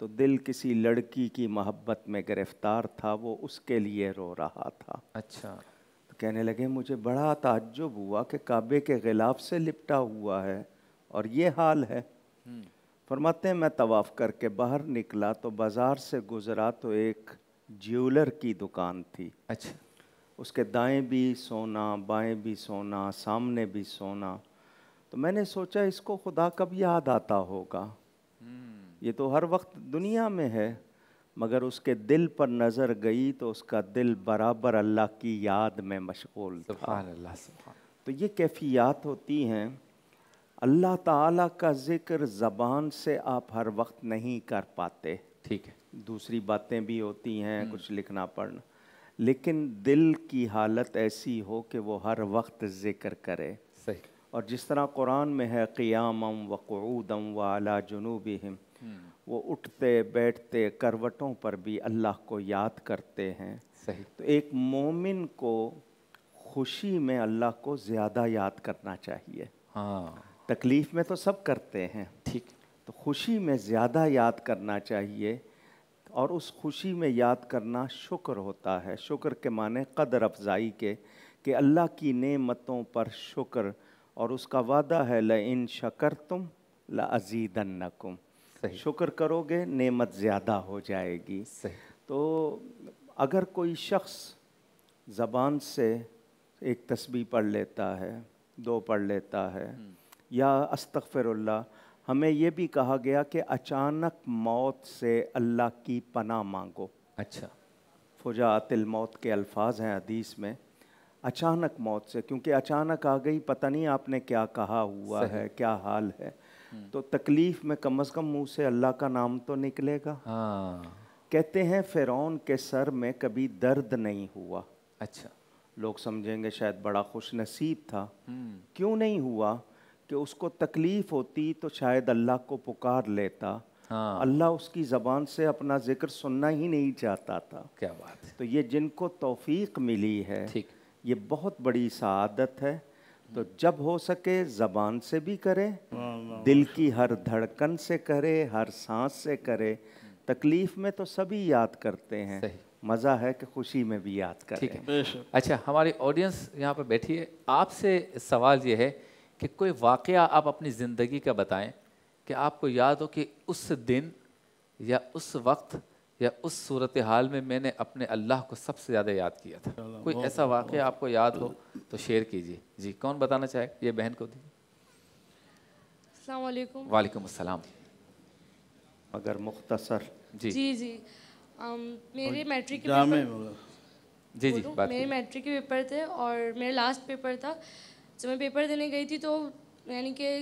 تو دل کسی لڑکی کی محبت میں گرفتار تھا، وہ اس کے لیے رو رہا تھا۔ اچھا۔ تو کہنے لگے مجھے بڑا تعجب ہوا کہ کعبے کے غلاف سے لپٹا ہوا ہے اور یہ حال ہے۔ فرماتے ہیں میں طواف کر کے باہر نکلا تو بازار سے گزرا تو ایک جیولر کی دکان تھی۔ اچھا۔ اس کے دائیں بھی سونا، بائیں بھی سونا، سامنے بھی سونا۔ تو میں نے سوچا اس کو خدا کب یاد آتا ہوگا، یہ تو ہر وقت دنیا میں ہے، مگر اس کے دل پر نظر گئی تو اس کا دل برابر اللہ کی یاد میں مشغول تھا۔ سبحان اللہ، سبحان۔ تو یہ کیفیات ہوتی ہیں۔ اللہ تعالیٰ کا ذکر زبان سے آپ ہر وقت نہیں کر پاتے، ٹھیک ہے، دوسری باتیں بھی ہوتی ہیں، کچھ لکھنا پڑھنا، لیکن دل کی حالت ایسی ہو کہ وہ ہر وقت ذکر کرے۔ صحیح۔ اور جس طرح قرآن میں ہے قیاما وقعودا وعلی جنوبہم، وہ اٹھتے بیٹھتے کروٹوں پر بھی اللہ کو یاد کرتے ہیں۔ صحیح۔ تو ایک مومن کو خوشی میں اللہ کو زیادہ یاد کرنا چاہیے۔ ہاں، تکلیف میں تو سب کرتے ہیں، ٹھیک۔ تو خوشی میں زیادہ یاد کرنا چاہیے، اور اس خوشی میں یاد کرنا شکر ہوتا ہے۔ شکر کے معنی قدر افزائی کے، کہ اللہ کی نعمتوں پر شکر، اور اس کا وعدہ ہے لَإِن شَكَرْتُمْ لَأَزِيدَنَّكُمْ، شکر کرو گے نعمت زیادہ ہو جائے گی۔ صحیح۔ تو اگر کوئی شخص زبان سے ایک تسبیح پڑھ لیتا ہے، 2 پڑھ لیتا ہے، یا استغفر اللہ، ہمیں یہ بھی کہا گیا کہ اچانک موت سے اللہ کی پناہ مانگو۔ اچھا۔ فجاعت الموت کے الفاظ ہیں حدیث میں، اچانک موت سے، کیونکہ اچانک آ گئی، پتہ نہیں آپ نے کیا کہا ہوا ہے، کیا حال ہے۔ تو تکلیف میں کم از کم منہ سے اللہ کا نام تو نکلے گا۔ ہاں۔ کہتے ہیں فرعون کے سر میں کبھی درد نہیں ہوا۔ اچھا۔ لوگ سمجھیں گے شاید بڑا خوش نصیب تھا، کیوں نہیں ہوا؟ کہ اس کو تکلیف ہوتی تو شاید اللہ کو پکار لیتا، اللہ اس کی زبان سے اپنا ذکر سننا ہی نہیں چاہتا تھا۔ کیا بات ہے۔ تو یہ جن کو توفیق ملی ہے، یہ بہت بڑی سعادت ہے۔ تو جب ہو سکے زبان سے بھی کرے، دل کی ہر دھڑکن سے کرے، ہر سانس سے کرے۔ تکلیف میں تو سبھی یاد کرتے ہیں، مزہ ہے کہ خوشی میں بھی یاد کریں۔ ٹھیک ہے۔ اچھا، ہماری آڈینس یہاں پہ بیٹھی ہے، آپ سے سوال یہ ہے کہ کوئی واقعہ آپ اپنی زندگی کا بتائیں کہ آپ کو یاد ہو کہ اس دن یا اس وقت یا اس صورتحال میں میں نے اپنے اللہ کو سب سے زیادہ یاد کیا تھا۔ کوئی ایسا واقعہ آپ کو یاد ہو تو شیئر کیجیے۔ جی، کون بتانا چاہے؟ یہ بہن کو دیجیے۔ السلام علیکم۔ وعلیکم السلام۔ اگر مختصر۔ جی جی میرے میٹرک کے پیپر، جی جی بات میرے میٹرک کے پیپر تھے اور میرا لاسٹ پیپر تھا۔ جب میں پیپر دینے گئی تھی تو یعنی کہ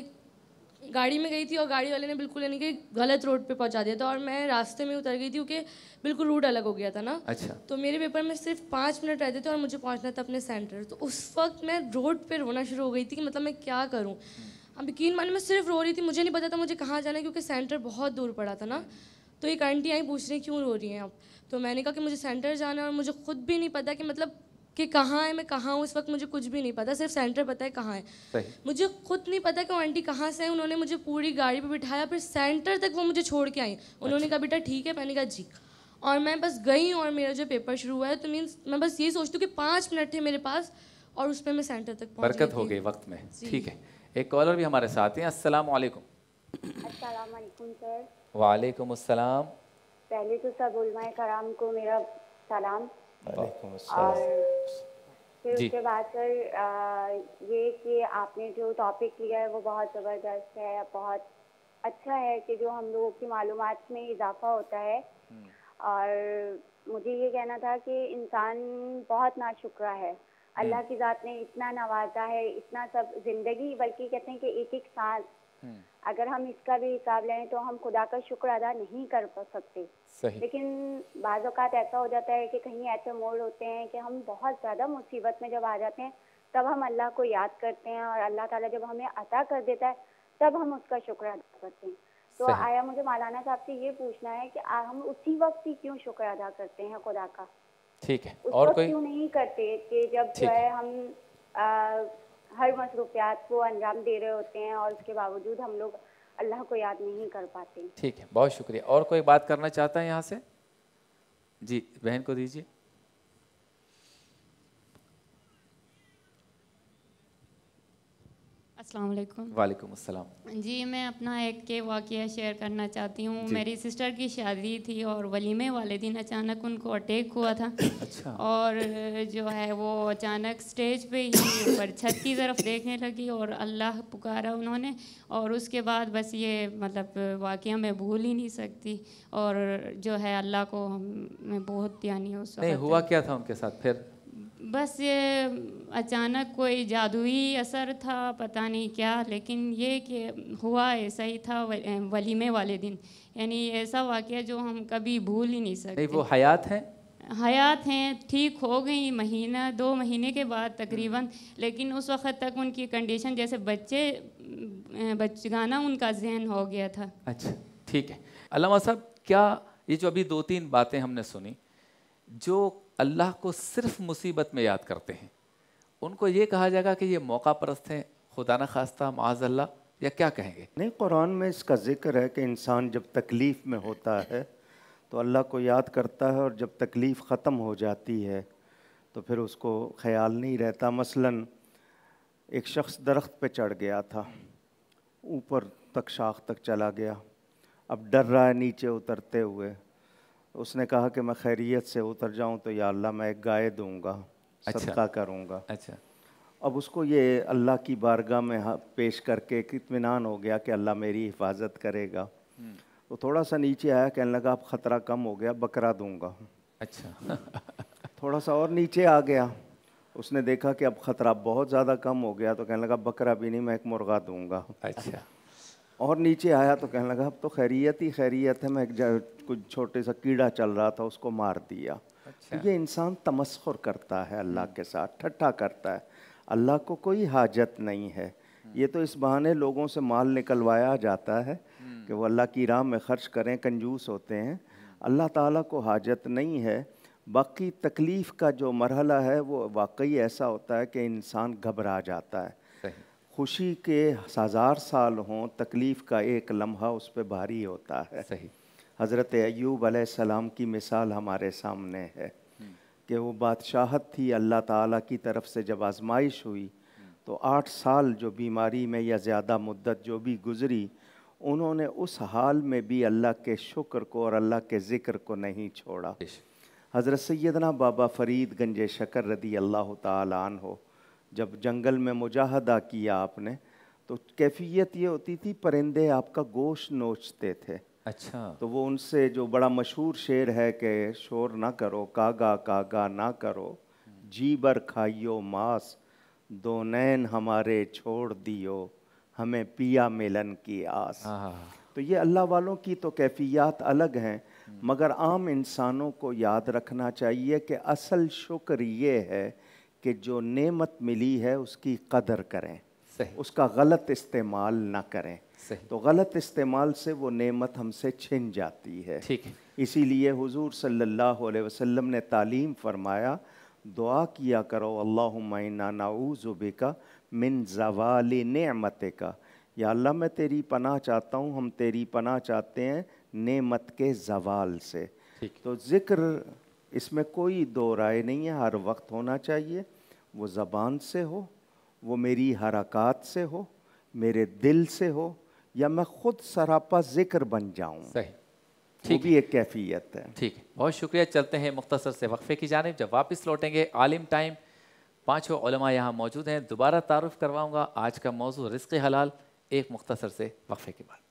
گاڑی میں گئی تھی اور گاڑی والے نے بالکل یعنی کہ غلط روڈ پہ پہنچا دیا تھا، اور میں راستے میں اتر گئی تھی کیونکہ بالکل روٹ الگ ہو گیا تھا نا۔ اچھا۔ تو میرے پیپر میں صرف 5 منٹ رہتے تھے اور مجھے پہنچنا تھا اپنے سینٹر۔ تو اس وقت میں روڈ پہ رونا شروع ہو گئی تھی کہ مطلب میں کیا کروں۔ اب یقین مانیں میں صرف رو رہی تھی، مجھے نہیں پتا تھا مجھے کہاں جانا ہے کیونکہ سینٹر بہت دور پڑا تھا نا۔ تو ایک آنٹی آئی پوچھ رہی ہیں کیوں رو رہی ہیں آپ؟ تو میں نے کہا کہ مجھے سینٹر جانا ہے اور مجھے خود بھی نہیں پتا کہ مطلب کہ کہاں ہے، میں کہاں ہوں اس وقت، مجھے کچھ بھی نہیں پتا، صرف سینٹر پتہ ہے کہاں ہے۔ مجھے خود نہیں پتا کہ وہ آنٹی کہاں سے ہیں، انہوں نے مجھے پوری گاڑی پہ بٹھایا، پھر سینٹر تک وہ مجھے چھوڑ کے آئیں۔ انہوں نے کہا بیٹا ٹھیک ہے، میں نے کہا جی، اور میں بس گئی اور میرا جو پیپر شروع ہوا ہے تو مینس میں بس یہ سوچتی ہوں کہ 5 منٹ تھے میرے پاس اور اس پہ میں سینٹر تک پہنچ گئی۔ برکت ہو گئی وقت میں۔ ٹھیک ہے، ایک کالر بھی ہمارے ساتھ ہیں۔ السلام علیکم۔ السلام علیکم سر۔ وعلیکم السلام۔ پہلے تو سب علماء کرام کو میرا سلام، وعلیکم اور السلام۔ پھر اس کے بعد سر یہ کہ آپ نے جو ٹاپک لیا ہے وہ بہت زبردست ہے، بہت اچھا ہے کہ جو ہم لوگوں کی معلومات میں اضافہ ہوتا ہے۔ اور مجھے یہ کہنا تھا کہ انسان بہت ناشکرہ ہے، اللہ کی ذات نے اتنا نوازا ہے، اتنا سب زندگی، بلکہ کہتے ہیں کہ ایک ایک سانس اگر ہم اس کا بھی حساب لیں تو ہم خدا کا شکر ادا نہیں کر سکتے۔ لیکن بعض اوقات ایسا ہو جاتا ہے کہ کہیں ایسے موڑ ہوتے ہیں کہ ہم بہت زیادہ مصیبت میں جب آ جاتے ہیں تب ہم اللہ کو یاد کرتے ہیں، اور اللہ تعالیٰ جب ہمیں عطا کر دیتا ہے تب ہم اس کا شکر ادا کرتے ہیں۔ تو آیا مجھے مولانا صاحب سے یہ پوچھنا ہے کہ ہم اسی وقت ہی کیوں شکر ادا کرتے ہیں خدا کا؟ ٹھیک ہے، اس اور وقت کوئی؟ کیوں نہیں کرتے کہ جب جو ہے ہم ہر مصروفیات کو انجام دے رہے ہوتے ہیں اور اس کے باوجود ہم لوگ اللہ کو یاد نہیں کر پاتے. ٹھیک ہے, بہت شکریہ. اور کوئی بات کرنا چاہتا ہے یہاں سے؟ جی بہن کو دیجیے. السلام علیکم. وعلیکم السلام. جی میں اپنا ایک واقعہ شیئر کرنا چاہتی ہوں. میری سسٹر کی شادی تھی اور ولیمے والے دن اچانک ان کو اٹیک ہوا تھا. اچھا. اور جو ہے وہ اچانک اسٹیج پہ ہی اوپر چھت کی طرف دیکھنے لگی اور اللہ پکارا انہوں نے, اور اس کے بعد بس یہ مطلب واقعہ میں بھول ہی نہیں سکتی. اور جو ہے اللہ کو میں بہت یعنی اس وقت. نہیں ہوا کیا تھا ان کے ساتھ پھر؟ بس یہ اچانک کوئی جادوئی اثر تھا, پتہ نہیں کیا, لیکن یہ کہ ہوا ایسا ہی تھا ولیمے والے دن. یعنی ایسا واقعہ جو ہم کبھی بھول ہی نہیں سکتے. نہیں وہ حیات ہیں؟ حیات ہیں, ٹھیک ہو گئی مہینہ 2 مہینے کے بعد تقریباً, لیکن اس وقت تک ان کی کنڈیشن جیسے بچگانہ ان کا ذہن ہو گیا تھا. اچھا ٹھیک ہے. علامہ صاحب کیا یہ جو ابھی 2-3 باتیں ہم نے سنی, جو اللہ کو صرف مصیبت میں یاد کرتے ہیں ان کو یہ کہا جائے گا کہ یہ موقع پرست ہیں, خدا نہ خواستہ معاذ اللہ, یا کیا کہیں گے؟ نہیں, قرآن میں اس کا ذکر ہے کہ انسان جب تکلیف میں ہوتا ہے تو اللہ کو یاد کرتا ہے, اور جب تکلیف ختم ہو جاتی ہے تو پھر اس کو خیال نہیں رہتا. مثلاً ایک شخص درخت پہ چڑھ گیا تھا, اوپر تک شاخ تک چلا گیا, اب ڈر رہا ہے نیچے اترتے ہوئے. اس نے کہا کہ میں خیریت سے اتر جاؤں تو یا اللہ میں ایک گائے دوں گا, صدقہ کروں گا. اچھا. اب اس کو یہ اللہ کی بارگاہ میں پیش کر کے اطمینان ہو گیا کہ اللہ میری حفاظت کرے گا. تو تھوڑا سا نیچے آیا, کہنے لگا اب خطرہ کم ہو گیا, بکرا دوں گا. اچھا. تھوڑا سا اور نیچے آ گیا, اس نے دیکھا کہ اب خطرہ بہت زیادہ کم ہو گیا, تو کہنے لگا بکرا بھی نہیں, میں ایک مرغا دوں گا. اچھا. اور نیچے آیا تو کہنے لگا اب تو خیریت ہی خیریت ہے, میں ایک کچھ چھوٹے سا کیڑا چل رہا تھا اس کو مار دیا. یہ انسان تمسخر کرتا ہے اللہ کے ساتھ, ٹھٹھا کرتا ہے. اللہ کو کوئی حاجت نہیں ہے. یہ تو اس بہانے لوگوں سے مال نکلوایا جاتا ہے کہ وہ اللہ کی راہ میں خرچ کریں, کنجوس ہوتے ہیں. اللہ تعالیٰ کو حاجت نہیں ہے. باقی تکلیف کا جو مرحلہ ہے وہ واقعی ایسا ہوتا ہے کہ انسان گھبرا جاتا ہے. خوشی کے 1000 سال ہوں, تکلیف کا ایک لمحہ اس پہ بھاری ہوتا ہے. حضرت ایوب علیہ السلام کی مثال ہمارے سامنے ہے کہ وہ بادشاہت تھی, اللہ تعالیٰ کی طرف سے جب آزمائش ہوئی تو 8 سال جو بیماری میں یا زیادہ مدت جو بھی گزری, انہوں نے اس حال میں بھی اللہ کے شکر کو اور اللہ کے ذکر کو نہیں چھوڑا. حضرت سیدنا بابا فرید گنج شکر رضی اللہ تعالیٰ عنہ جب جنگل میں مجاہدہ کیا آپ نے, تو کیفیت یہ ہوتی تھی پرندے آپ کا گوشت نوچتے تھے. اچھا. تو وہ ان سے جو بڑا مشہور شعر ہے کہ شور نہ کرو کاگا کاگا نہ کرو, جی بر کھائیو ماس, دو نین ہمارے چھوڑ دیو, ہمیں پیا ملن کی آس. تو یہ اللہ والوں کی تو کیفیات الگ ہیں, مگر عام انسانوں کو یاد رکھنا چاہیے کہ اصل شکر یہ ہے کہ جو نعمت ملی ہے اس کی قدر کریں, اس کا غلط استعمال نہ کریں. تو غلط استعمال سے وہ نعمت ہم سے چھن جاتی ہے. اسی لیے حضور صلی اللہ علیہ وسلم نے تعلیم فرمایا, دعا کیا کرو اللہم انا نعوذ بک من زوال نعمتک, یا اللہ میں تیری پناہ چاہتا ہوں, ہم تیری پناہ چاہتے ہیں نعمت کے زوال سے. تو ذکر اس میں کوئی دو رائے نہیں ہے, ہر وقت ہونا چاہیے. وہ زبان سے ہو, وہ میری حرکات سے ہو, میرے دل سے ہو, یا میں خود سراپا ذکر بن جاؤں. وہ بھی ایک کیفیت ہے. ٹھیک ہے, بہت شکریہ. چلتے ہیں مختصر سے وقفے کی جانب. جب واپس لوٹیں گے عالم ٹائم, 5 علماء یہاں موجود ہیں. دوبارہ تعارف کرواؤں گا. آج کا موضوع رزق حلال, ایک مختصر سے وقفے کے بعد.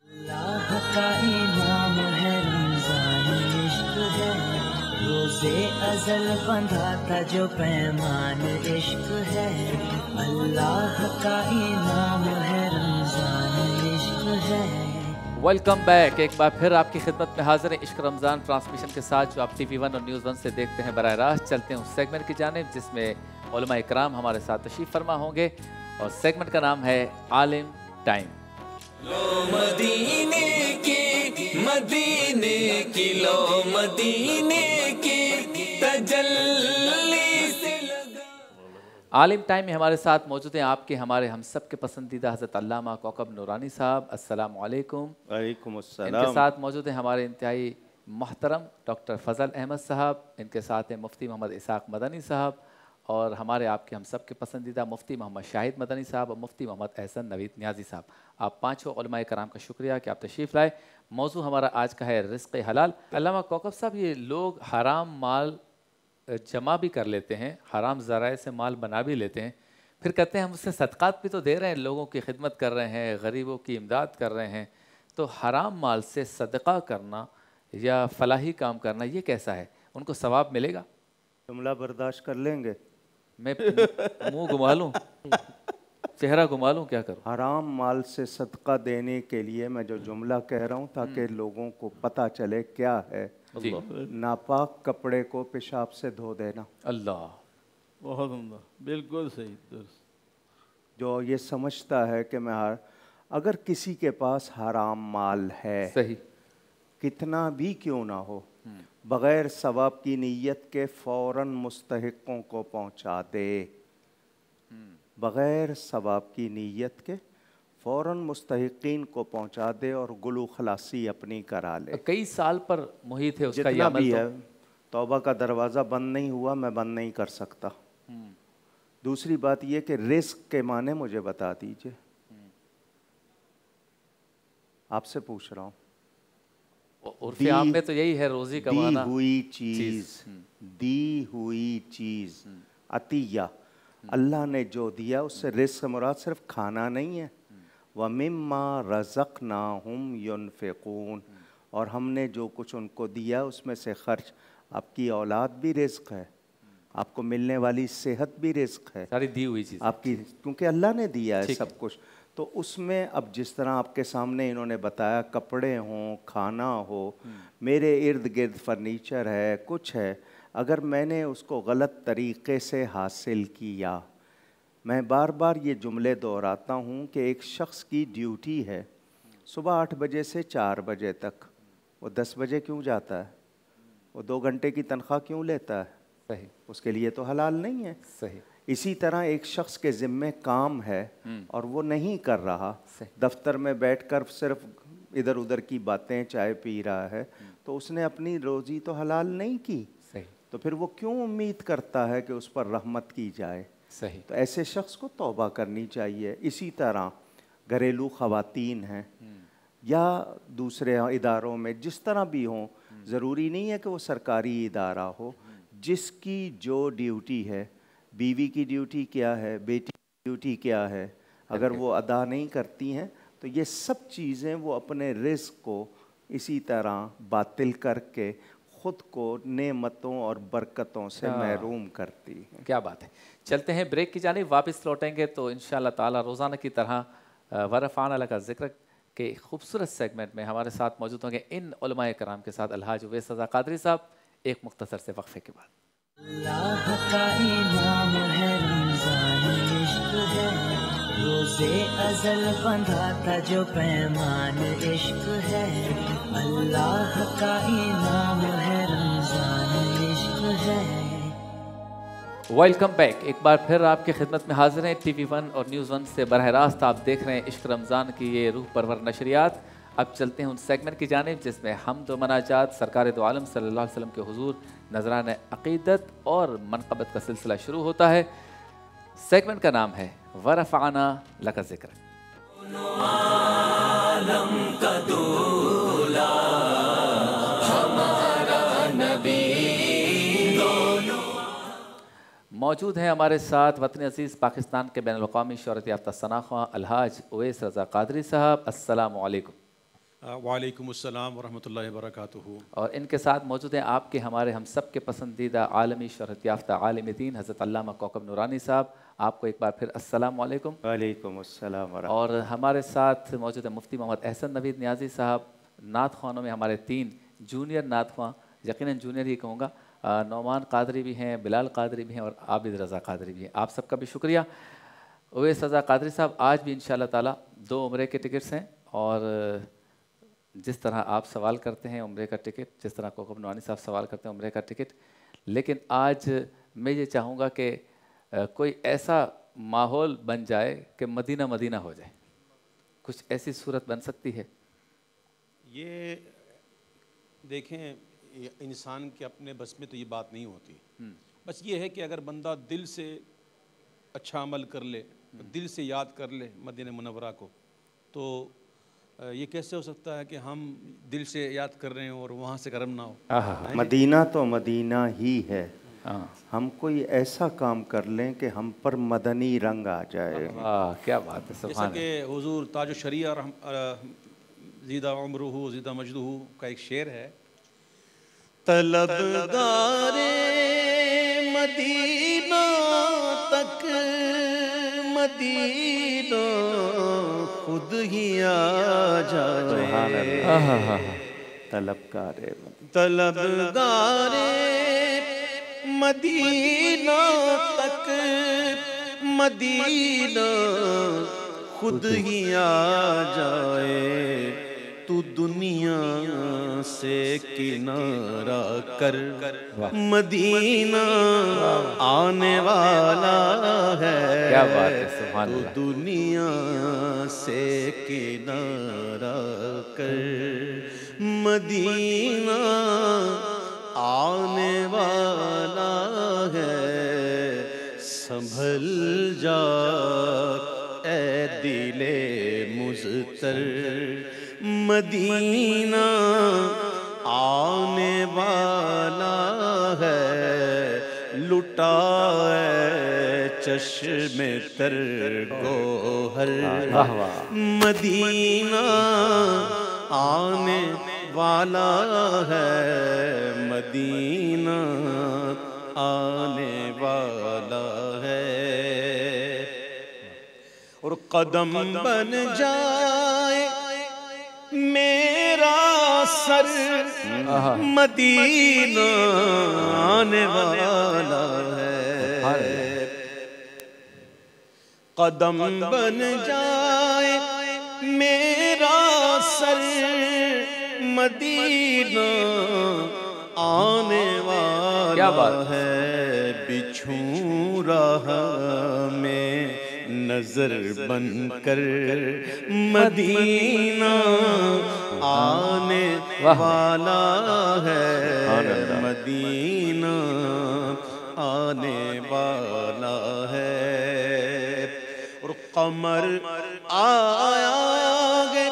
اللہ کا انعام ہے رمضان عشق ہے, روزے ازل بندھا تھا جو پیمان عشق ہے. اللہ کا انعام ہے رمضان عشق ہے. Welcome back. ایک بار پھر آپ کی خدمت میں حاضر ہیں عشق رمضان ٹرانسمیشن کے ساتھ, جو آپ TV 1 اور نیوز 1 سے دیکھتے ہیں براہ راست. چلتے ہیں اس سیگمنٹ کی جانب جس میں علماء اکرام ہمارے ساتھ تشریف فرما ہوں گے, اور سیگمنٹ کا نام ہے عالم ٹائم. لو مدینے کی, مدینے کی, لو مدینے کی تجلی سے لگا. عالم ٹائم میں ہمارے ساتھ موجود ہیں آپ کے ہمارے ہم سب کے پسندیدہ حضرت علامہ کوکب نورانی صاحب، السلام علیکم۔ وعلیکم ان السلام۔ کے ساتھ موجود ہیں ہمارے انتہائی محترم ڈاکٹر فضل احمد صاحب، ان کے ساتھ ہیں مفتی محمد اسحاق مدنی صاحب، اور ہمارے آپ کے ہم سب کے پسندیدہ مفتی محمد شاہد مدنی صاحب اور مفتی محمد احسن نوید نیازی صاحب۔ آپ پانچوں علماء کرام کا شکریہ کہ آپ تشریف لائے۔ موضوع ہمارا آج کا ہے رزق حلال۔ علامہ کوکب صاحب، یہ لوگ حرام مال جمع بھی کر لیتے ہیں، حرام ذرائع سے مال بنا بھی لیتے ہیں، پھر کہتے ہیں ہم اس سے صدقات بھی تو دے رہے ہیں، لوگوں کی خدمت کر رہے ہیں، غریبوں کی امداد کر رہے ہیں، تو حرام مال سے صدقہ کرنا یا فلاحی کام کرنا یہ کیسا ہے؟ ان کو ثواب ملے گا؟ جملہ برداشت کر لیں گے؟ میں منہ گھما لوں، چہرہ گھما لوں، کیا کروں؟ حرام مال سے صدقہ دینے کے لیے میں جو جملہ کہہ رہا ہوں تاکہ لوگوں کو پتہ چلے کیا ہے، جی ناپاک کپڑے کو پیشاب سے دھو دینا۔ اللہ، بہت عمدہ، بالکل صحیح درست۔ جو یہ سمجھتا ہے کہ اگر کسی کے پاس حرام مال ہے، صحیح، کتنا بھی کیوں نہ ہو، بغیر ثواب کی نیت کے فوراً مستحقوں کو پہنچا دے، بغیر ثواب کی نیت کے فوراً مستحقین کو پہنچا دے اور گلو خلاصی اپنی کرا لے۔ کئی سال پر محیط ہے اس کا یہ جتنا عمل بھی تو۔ ہے، توبہ کا دروازہ بند نہیں ہوا، میں بند نہیں کر سکتا۔ دوسری بات یہ کہ رزق کے معنی مجھے بتا دیجئے، آپ سے پوچھ رہا ہوں۔ عرف عام میں تو یہی ہے روزی کمانا، دی ہوئی چیز، دی ہوئی چیز، عطیہ اللہ نے جو دیا اس سے رزق مراد صرف کھانا نہیں ہے۔ وَمِمَّا رَزَقْنَاهُمْ يُنْفِقُونَ، اور ہم نے جو کچھ ان کو دیا اس میں سے خرچ، آپ کی اولاد بھی رزق ہے، آپ کو ملنے والی صحت بھی رزق ہے، ساری دی ہوئی چیز آپ کی، کیونکہ اللہ نے دیا ہے سب کچھ۔ تو اس میں اب جس طرح آپ کے سامنے انہوں نے بتایا، کپڑے ہوں، کھانا ہو، میرے ارد گرد فرنیچر ہے، کچھ ہے، اگر میں نے اس کو غلط طریقے سے حاصل کیا، میں بار بار یہ جملے دہراتا ہوں کہ ایک شخص کی ڈیوٹی ہے صبح 8 بجے سے 4 بجے تک، وہ 10 بجے کیوں جاتا ہے؟ وہ 2 گھنٹے کی تنخواہ کیوں لیتا ہے؟ صحیح، اس کے لیے تو حلال نہیں ہے۔ صحیح، اسی طرح ایک شخص کے ذمے کام ہے اور وہ نہیں کر رہا، دفتر میں بیٹھ کر صرف ادھر ادھر کی باتیں، چائے پی رہا ہے، تو اس نے اپنی روزی تو حلال نہیں کی، تو پھر وہ کیوں امید کرتا ہے کہ اس پر رحمت کی جائے؟ صحیح، تو ایسے شخص کو توبہ کرنی چاہیے۔ اسی طرح گھریلو خواتین ہیں یا دوسرے اداروں میں، جس طرح بھی ہوں، ضروری نہیں ہے کہ وہ سرکاری ادارہ ہو، جس کی جو ڈیوٹی ہے، بیوی کی ڈیوٹی کیا ہے، بیٹی کی ڈیوٹی کیا ہے، اگر وہ ادا نہیں کرتی ہیں تو یہ سب چیزیں وہ اپنے رزق کو اسی طرح باطل کر کے خود کو نعمتوں اور برکتوں سے محروم کرتی ہیں۔ کیا بات ہے۔ چلتے ہیں بریک کی جانب، واپس لوٹیں گے تو انشاءاللہ تعالی روزانہ کی طرح ورفعنا لک ذکرک کے خوبصورت سیگمنٹ میں ہمارے ساتھ موجود ہوں گے ان علماء کرام کے ساتھ الحاج اویس رضا قادری صاحب، ایک مختصر سے وقفے کے بعد۔ اللہ کا انعام ہے رمضان عشق ہے، روزے ازل بندھا تھا جو پیمان عشق ہے، اللہ کا انعام ہے رمضان عشق ہے۔ ویلکم بیک، ایک بار پھر آپ کی خدمت میں حاضر ہیں ٹی وی 1 اور نیوز 1 سے براہ راست آپ دیکھ رہے ہیں عشق رمضان کی یہ روح پرور نشریات۔ اب چلتے ہیں ان سیگمنٹ کی جانب جس میں حمد و مناجات سرکار دو عالم صلی اللہ علیہ وسلم کے حضور نذران عقیدت اور منقبت کا سلسلہ شروع ہوتا ہے۔ سیگمنٹ کا نام ہے ورفعنا لک ذکرک۔ موجود ہیں ہمارے ساتھ وطن عزیز پاکستان کے بین الاقوامی شہرت یافتہ ثناخواں الحاج اویس رضا قادری صاحب، السلام علیکم۔ وعلیکم السلام ورحمۃ اللہ وبرکاتہ۔ اور ان کے ساتھ موجود ہیں آپ کے ہمارے ہم سب کے پسندیدہ عالمی شہرت یافتہ عالم دین حضرت علامہ کوکب نورانی صاحب، آپ کو ایک بار پھر السلام علیکم۔ وعلیکم السلام ورحمۃ اللہ۔ اور ہمارے ساتھ موجود ہیں مفتی محمد احسن نوید نیازی صاحب، نعت خوانوں میں ہمارے 3 جونیئر نعت خواں، یقیناً جونیئر ہی کہوں گا، نعمان قادری بھی ہیں، بلال قادری بھی ہیں اور عابد رضا قادری بھی ہیں۔ آپ سب کا بھی شکریہ۔ اویس رضا قادری صاحب، آج بھی انشاءاللہ تعالی 2 عمرے کے ٹکٹس ہیں، اور جس طرح آپ سوال کرتے ہیں عمرے کا ٹکٹ، جس طرح کوکب نورانی صاحب سوال کرتے ہیں عمرے کا ٹکٹ، لیکن آج میں یہ چاہوں گا کہ کوئی ایسا ماحول بن جائے کہ مدینہ مدینہ ہو جائے؟ کچھ ایسی صورت بن سکتی ہے؟ یہ دیکھیں انسان کے اپنے بس میں تو یہ بات نہیں ہوتی، بس یہ ہے کہ اگر بندہ دل سے اچھا عمل کر لے، دل سے یاد کر لے مدینہ منورہ کو، تو یہ کیسے ہو سکتا ہے کہ ہم دل سے یاد کر رہے ہیں اور وہاں سے کرم نہ ہو؟ مدینہ تو مدینہ ہی ہے، ہم کوئی ایسا کام کر لیں کہ ہم پر مدنی رنگ آ جائے۔ کیا بات ہے، جیسا سبحان کہ حضور تاج الشریعہ زیدہ عمرہ زیدہ مجدہ کا ایک شعر ہے، طلبگار مدینہ تک مدینہ خود ہی آ جائے، طلبگار مدینہ تک مدینہ خود ہی آ جائے، تو دنیا سے کنارہ کر مدینہ آنے والا ہے، کیا بات ہے، سبحان تو اللہ۔ دنیا سے کنارہ کر مدینہ آنے والا ہے، سنبھل جا اے دل مضطر، مدینہ آنے والا ہے، لٹائے چشم تر گوہر، مدینہ آنے والا ہے، مدینہ آنے والا ہے، اور قدم بن جائے میرا سر، مدینہ آنے والا ہے، قدم بن جائے میرا سر، مدینہ آنے والا ہے، بچھوں راہ میں نظر بن کر مدینہ آنے والا ہے، مدینہ آنے والا ہے، اور قمر آیا گے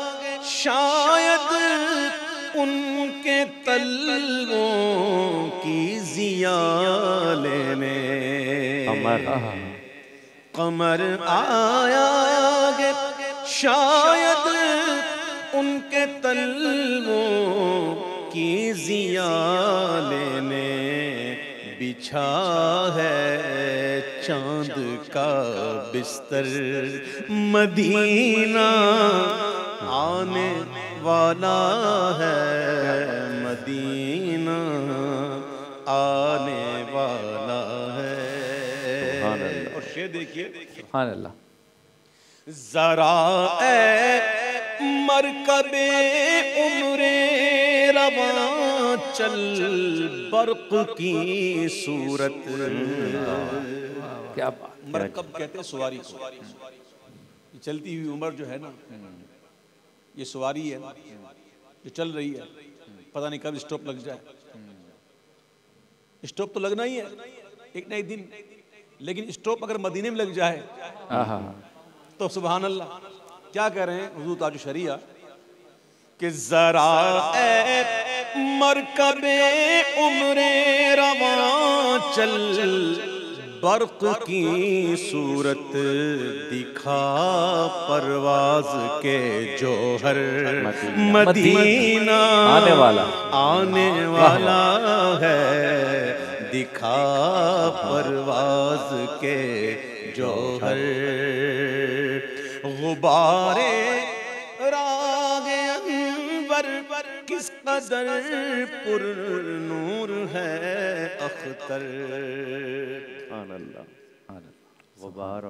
شاید ان کے تلووں کی ضیاء لینے، قمر آیا گے شاید ان کے تلووں کی ضیاء لینے، بچھا ہے چاند کا بستر، مدینہ آنے والا ہے، مدینہ آنے والا ہے۔ اور شعر دیکھیے، سبحان اللہ، ذرا اے مرکب عمر رواں چل برق کی صورت، کیا بات، مرکب کہتے ہیں سواری کو، یہ چلتی ہوئی عمر جو ہے نا، یہ سواری ہے جو چل رہی ہے، پتہ نہیں کب اسٹاپ لگ جائے، اسٹاپ تو لگنا ہی ہے ایک نہ ایک دن، لیکن اسٹاپ اگر مدینے میں لگ جائے تو سبحان اللہ، کیا کہہ رہے ہیں حضور تاج الشریعہ کہ ذرا اے مرکب عمر رواں چل برق کی صورت، دکھا پرواز کے جوہر، مدینہ آنے والا ہے، دکھا پرواز کے جوہر، غبار راگ انور کس قدر پر نور ہے اختر، غبار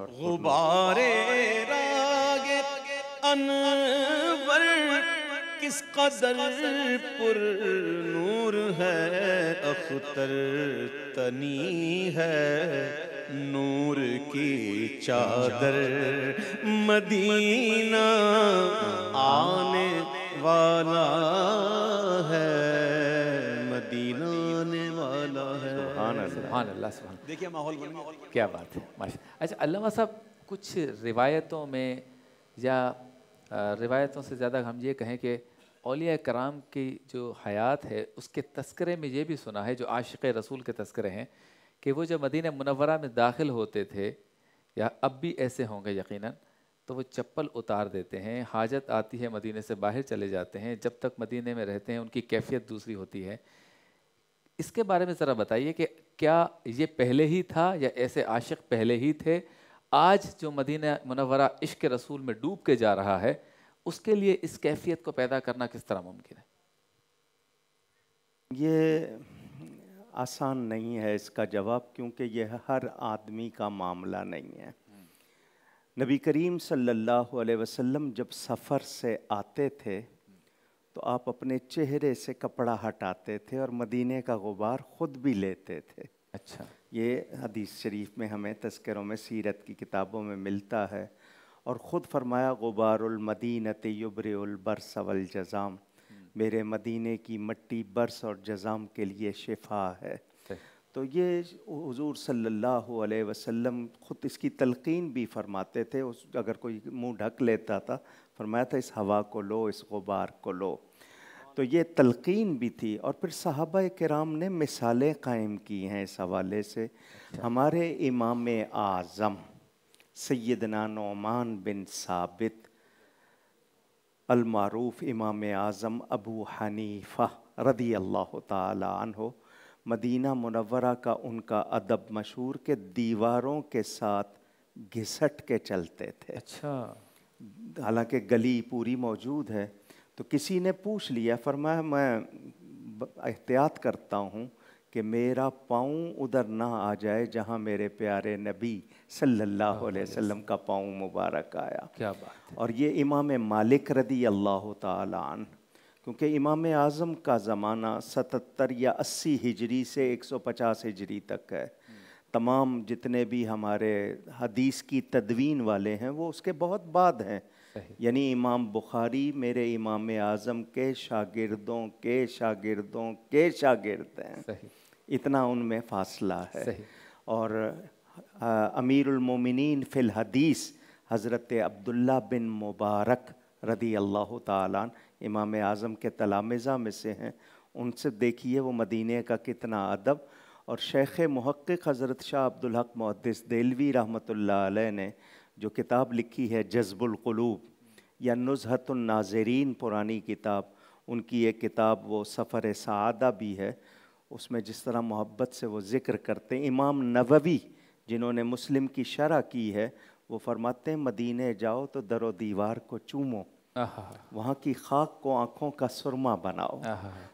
راگ انور کس قدر پر نور ہے اختر، تنی ہے نور کی چادر مدینہ آنے والا ہے، مدینہ آنے والا ہے۔ سبحان اللہ سبحان اللہ سبحان اللہ، دیکھیے ماحول بن گیا، کیا بات ہے ماشاء اللہ۔ اچھا علامہ صاحب، کچھ روایتوں میں یا روایتوں سے زیادہ ہم یہ کہیں کہ اولیاء کرام کی جو حیات ہے اس کے تذکرے میں یہ بھی سنا ہے، جو عاشق رسول کے تذکرے ہیں، کہ وہ جب مدینہ منورہ میں داخل ہوتے تھے، یا اب بھی ایسے ہوں گے یقیناً، تو وہ چپل اتار دیتے ہیں، حاجت آتی ہے مدینے سے باہر چلے جاتے ہیں، جب تک مدینے میں رہتے ہیں ان کی کیفیت دوسری ہوتی ہے۔ اس کے بارے میں ذرا بتائیے کہ کیا یہ پہلے ہی تھا یا ایسے عاشق پہلے ہی تھے؟ آج جو مدینہ منورہ عشق رسول میں ڈوب کے جا رہا ہے، اس کے لیے اس کیفیت کو پیدا کرنا کس طرح ممکن ہے؟ یہ آسان نہیں ہے اس کا جواب، کیونکہ یہ ہر آدمی کا معاملہ نہیں ہے۔ نبی کریم صلی اللہ علیہ وسلم جب سفر سے آتے تھے تو آپ اپنے چہرے سے کپڑا ہٹاتے تھے اور مدینے کا غبار خود بھی لیتے تھے۔ اچھا، یہ حدیث شریف میں ہمیں تذکروں میں سیرت کی کتابوں میں ملتا ہے، اور خود فرمایا غبار المدینۃ یبرئ البرص والجذام، میرے مدینے کی مٹی برس اور جذام کے لیے شفا ہے۔ تو یہ حضور صلی اللہ علیہ وسلم خود اس کی تلقین بھی فرماتے تھے، اگر کوئی منہ ڈھک لیتا تھا فرمایا تھا اس ہوا کو لو، اس غبار کو لو۔ تو یہ تلقین بھی تھی، اور پھر صحابہ کرام نے مثالیں قائم کی ہیں اس حوالے سے۔ ہمارے امام اعظم سیدنا نعمان بن ثابت المعروف امام اعظم ابو حنیفہ رضی اللہ تعالی عنہ، مدینہ منورہ کا ان کا ادب مشہور کہ دیواروں کے ساتھ گھسٹ کے چلتے تھے۔ اچھا، حالانکہ گلی پوری موجود ہے، تو کسی نے پوچھ لیا، فرمایا میں احتیاط کرتا ہوں کہ میرا پاؤں ادھر نہ آ جائے جہاں میرے پیارے نبی صلی اللہ علیہ وسلم کا پاؤں مبارک آیا۔ کیا بات ہے۔ اور یہ امام مالک رضی اللہ تعالی عنہ، کیونکہ امام اعظم کا زمانہ 77 یا 80 ہجری سے 150 ہجری تک ہے۔ تمام جتنے بھی ہمارے حدیث کی تدوین والے ہیں وہ اس کے بہت بعد ہیں، یعنی امام بخاری میرے امام اعظم کے شاگردوں کے شاگردوں کے شاگرد ہیں، اتنا ان میں فاصلہ ہے۔ اور امیر المومنین فی الحدیث حضرت عبداللہ بن مبارک رضی اللہ تعالیٰ عنہ امام اعظم کے تلامذہ میں سے ہیں، ان سے دیکھیے وہ مدینے کا کتنا ادب۔ اور شیخ محقق حضرت شاہ عبدالحق محدث دہلوی رحمۃ اللہ علیہ نے جو کتاب لکھی ہے جذب القلوب یا نزہۃ الناظرین، پرانی کتاب، ان کی ایک کتاب وہ سفر سعادہ بھی ہے، اس میں جس طرح محبت سے وہ ذکر کرتے ہیں۔ امام نووی جنہوں نے مسلم کی شرح کی ہے وہ فرماتے ہیں مدینے جاؤ تو در و دیوار کو چومو، وہاں کی خاک کو آنکھوں کا سرما بناؤ۔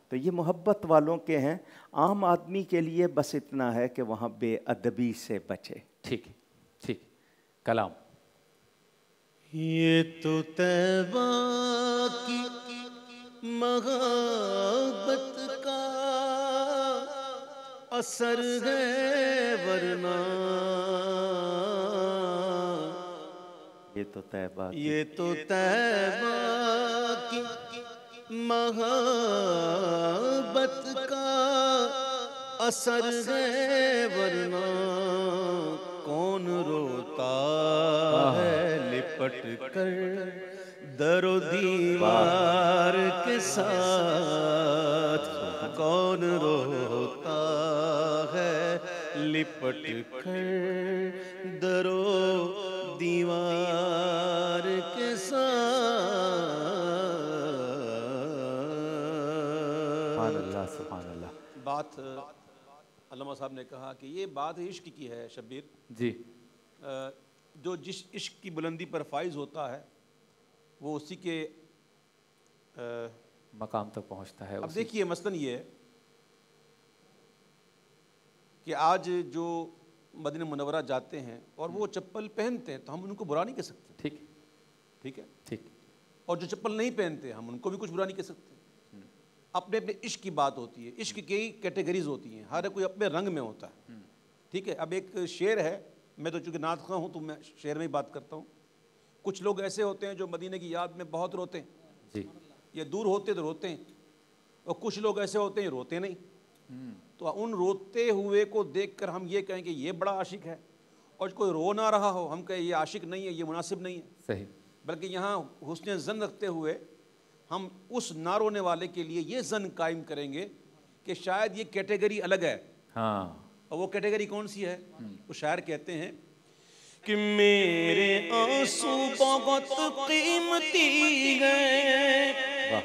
تو یہ محبت والوں کے ہیں۔ عام آدمی کے لیے بس اتنا ہے کہ وہاں بے ادبی سے بچے۔ ٹھیک ٹھیک، کلام۔ یہ تو طیبہ کی محبت کا اثر ہے ورنہ، یہ تو طیبہ کی یہ تو طیبہ کی محبت کا اثر ہے ورنہ، کون روتا ہے لپٹ کر در و دیوار کے ساتھ، کون روتا ہے لپٹ کر در و دیوار کے ساتھ۔ سبحان اللہ سبحان اللہ۔ بات علامہ صاحب نے کہا کہ یہ بات عشق کی ہے شبیر جی، جو جس عشق کی بلندی پر فائز ہوتا ہے وہ اسی کے مقام تک پہنچتا ہے۔ اب دیکھیے مثلاً یہ ہے کہ آج جو مدینہ منورہ جاتے ہیں اور وہ چپل پہنتے ہیں تو ہم ان کو برا نہیں کہہ سکتے، ٹھیک ٹھیک ہے، ٹھیک۔ اور جو چپل نہیں پہنتے ہم ان کو بھی کچھ برا نہیں کہہ سکتے۔ اپنے اپنے عشق کی بات ہوتی ہے، عشق کی کیٹیگریز ہوتی ہیں، ہر کوئی اپنے رنگ میں ہوتا ہے۔ ٹھیک ہے. اب ایک شعر ہے, میں تو چونکہ نعت خواں ہوں تو میں شعر میں ہی بات کرتا ہوں. کچھ لوگ ایسے ہوتے ہیں جو مدینے کی یاد میں بہت روتے ہیں, جی, یہ دور ہوتے تو روتے ہیں, اور کچھ لوگ ایسے ہوتے ہیں روتے نہیں. تو ان روتے ہوئے کو دیکھ کر ہم یہ کہیں کہ یہ بڑا عاشق ہے, اور کوئی رو نہ رہا ہو ہم کہیں یہ عاشق نہیں ہے, یہ مناسب نہیں ہے. صحیح. بلکہ یہاں حسن ظن رکھتے ہوئے ہم اس نہ رونے والے کے لیے یہ ظن قائم کریں گے کہ شاید یہ کیٹیگری الگ ہے. ہاں, اور وہ کیٹیگری کون سی ہے؟ وہ شاعر کہتے ہیں کہ میرے آنسو بہت قیمتی گئے,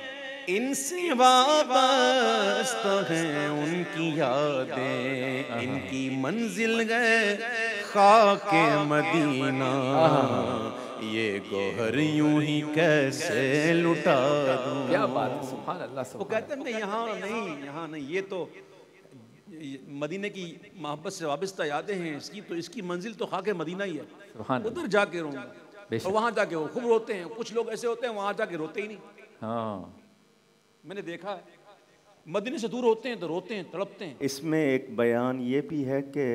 ان سے وابستہ ہیں ان کی یادیں, ان کی منزل گئے خاک مدینہ, یہ گوہر یوں ہی کیسے لٹا دوں. کیا بات ہے, سبحان اللہ. وہ کہتے ہیں کہ یہاں نہیں, یہ تو مدینے کی محبت سے وابستہ یادیں ہیں اس کی, تو اس کی منزل تو خاک مدینہ ہی ہے, ادھر جا کے روں گا. اور وہاں جا کے وہ خوب روتے ہیں. کچھ لوگ ایسے ہوتے ہیں وہاں جا کے روتے ہی نہیں. ہاں, میں نے دیکھا ہے مدینے سے دور ہوتے ہیں تو روتے ہیں, تڑپتے ہیں. اس میں ایک بیان یہ بھی ہے کہ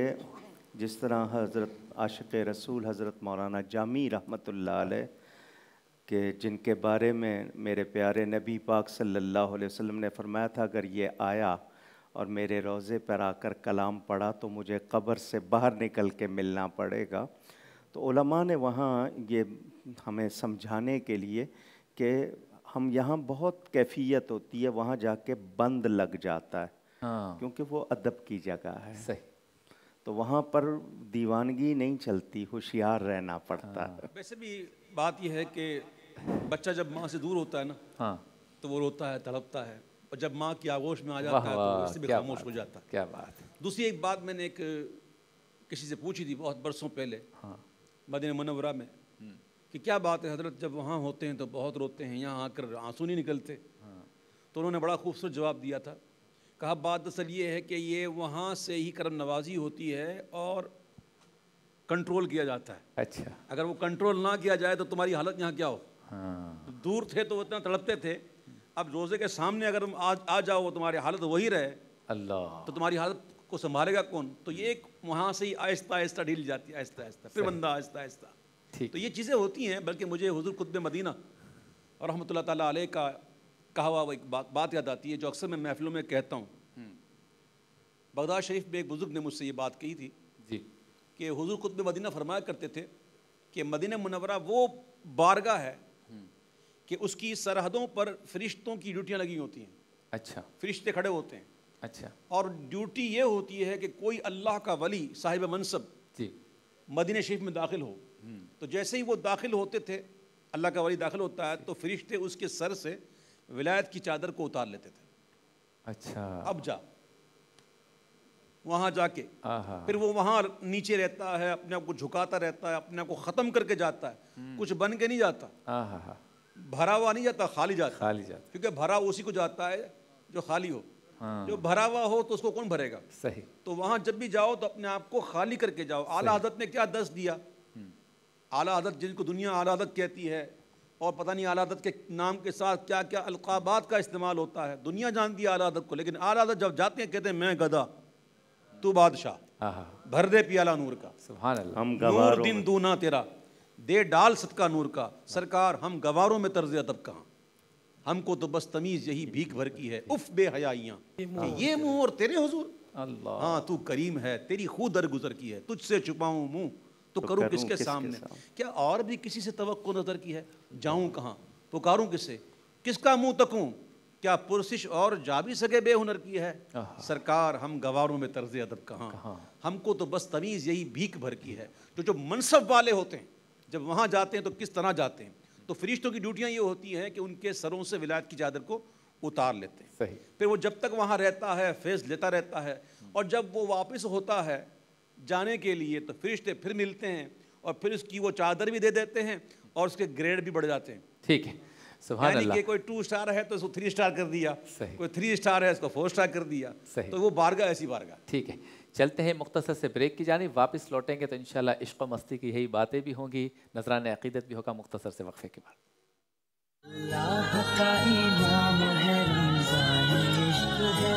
جس طرح حضرت عاشق رسول حضرت مولانا جامی رحمۃ اللہ علیہ کہ جن کے بارے میں میرے پیارے نبی پاک صلی اللہ علیہ وسلم نے فرمایا تھا اگر یہ آیا اور میرے روضے پر آ کر کلام پڑھا تو مجھے قبر سے باہر نکل کے ملنا پڑے گا. تو علماء نے وہاں یہ ہمیں سمجھانے کے لیے کہ ہم یہاں بہت کیفیت ہوتی ہے, وہاں جا کے بند لگ جاتا ہے کیونکہ وہ ادب کی جگہ ہے. صحیح. تو وہاں پر دیوانگی نہیں چلتی, ہوشیار رہنا پڑتا ہے. ویسے بھی بات یہ ہے کہ بچہ جب ماں سے دور ہوتا ہے نا تو وہ روتا ہے, تڑپتا ہے, اور جب ماں کی آغوش میں آ جاتا ہے تو اس سے بھی خاموش ہو جاتا ہے. کیا بات ہے. دوسری ایک بات میں نے ایک کسی سے پوچھی تھی بہت برسوں پہلے مدینہ منورہ میں کہ کیا بات ہے حضرت جب وہاں ہوتے ہیں تو بہت روتے ہیں, یہاں آ کر آنسو نہیں نکلتے. تو انہوں نے بڑا خوبصورت جواب دیا تھا, کہا بات اصل یہ ہے کہ یہ وہاں سے ہی کرم نوازی ہوتی ہے اور کنٹرول کیا جاتا ہے. اچھا, اگر وہ کنٹرول نہ کیا جائے تو تمہاری حالت یہاں کیا ہو. دور تھے تو اتنا تڑپتے تھے, اب روزے کے سامنے اگر تم آ جاؤ تمہاری حالت وہی رہے اللہ, تو تمہاری حالت کو سنبھالے گا کون. تو یہ ایک وہاں سے ہی آہستہ آہستہ ڈھیل جاتی ہے, آہستہ آہستہ, پھر بندہ آہستہ آہستہ. تو یہ چیزیں ہوتی ہیں. بلکہ مجھے حضور قطب مدینہ اور رحمۃ اللہ تعالیٰ علیہ کا کہا ہوا ایک بات یاد آتی ہے جو اکثر میں محفلوں میں کہتا ہوں. بغداد شریف میں ایک بزرگ نے مجھ سے یہ بات کہی تھی کہ حضور قطب مدینہ فرمایا کرتے تھے کہ مدینہ منورہ وہ بارگاہ ہے کہ اس کی سرحدوں پر فرشتوں کی ڈیوٹیاں لگی ہوتی ہیں. اچھا, فرشتے کھڑے ہوتے ہیں. اچھا, اور ڈیوٹی یہ ہوتی ہے کہ کوئی اللہ کا ولی صاحب منصب مدینہ شریف میں داخل ہو تو جیسے ہی وہ داخل ہوتے تھے, اللہ کا ولی داخل ہوتا ہے تو فرشتے اس کے سر سے ولایت کی چادر کو اتار لیتے تھے. اچھا, اب جا وہاں جا کے پھر وہ وہاں نیچے رہتا ہے, اپنے آپ کو جھکاتا رہتا ہے, اپنے آپ کو ختم کر کے جاتا ہے. کچھ بن کے نہیں جاتا, بھرا ہوا نہیں جاتا, خالی جاتا. کیونکہ بھرا اسی کو جاتا ہے جو خالی ہو. جو بھرا ہوا ہو تو اس کو کون بھرے گا. صحیح. تو وہاں جب بھی جاؤ تو اپنے آپ کو خالی کر کے جاؤ. اعلیٰ حضرت نے کیا درس دیا, اعلیٰ حضرت جن کو دنیا اعلیٰ حضرت کہتی ہے اور پتہ نہیں اعلیٰ حضرت کے نام کے ساتھ کیا کیا القابات کا استعمال ہوتا ہے, دنیا جانتی ہے اعلیٰ حضرت کو, لیکن اعلیٰ حضرت جب جاتے ہیں کہتے ہیں میں گدا تو بادشاہ, بھر دے پیالہ نور کا. سبحان اللہ. ہم نور دن دونا تیرا دے ڈال صدقہ نور کا. سرکار ہم گواروں میں طرز ادب کہاں, ہم کو تو بس تمیز یہی بھیک بھر کی ہے. اف بے حیائیاں یہ منہ اور تیرے حضور, اللہ ہاں تو کریم ہے, تیری خود درگزر کی ہے, تجھ سے چھپاؤں منہ تو کروں کس کے سامنے. کیا اور بھی کسی سے توقع نظر کی ہے, جاؤں کہاں, پکاروں کس سے, کس کا منہ تکوں, کیا پرسش اور جا بھی سکے بے ہنر کی ہے. سرکار ہم گواروں میں طرز ادب کہاں, ہم کو تو بس تمیز یہی بھیک بھر کی ہے. جو منصب والے ہوتے ہیں جب وہاں جاتے ہیں تو کس طرح جاتے ہیں, تو فرشتوں کی ڈیوٹیاں یہ ہوتی ہیں کہ ان کے سروں سے ولایت کی چادر کو اتار لیتے ہیں. صحیح. پھر وہ جب تک وہاں رہتا ہے فیض لیتا رہتا ہے, اور جب وہ واپس ہوتا ہے جانے کے لیے تو فرشتے پھر ملتے ہیں اور پھر اس کی وہ چادر بھی دے دیتے ہیں اور اس کے گریڈ بھی بڑھ جاتے ہیں. ٹھیک ہے, سبحان اللہ. کہ کوئی 2 اسٹار ہے تو اس کو 3 اسٹار کر دیا, کوئی 3 اسٹار ہے اس کو 4 اسٹار کر دیا. تو وہ بارگاہ ایسی بارگاہ. ٹھیک ہے, چلتے ہیں مختصر سے بریک کی جانب. واپس لوٹیں گے تو انشاءاللہ عشق و مستی کی یہی باتیں بھی ہوں گی, نذران عقیدت بھی ہوگا مختصر سے وقفے کے بعد. اللہ کا انعام ہے رمضان عشق ہے,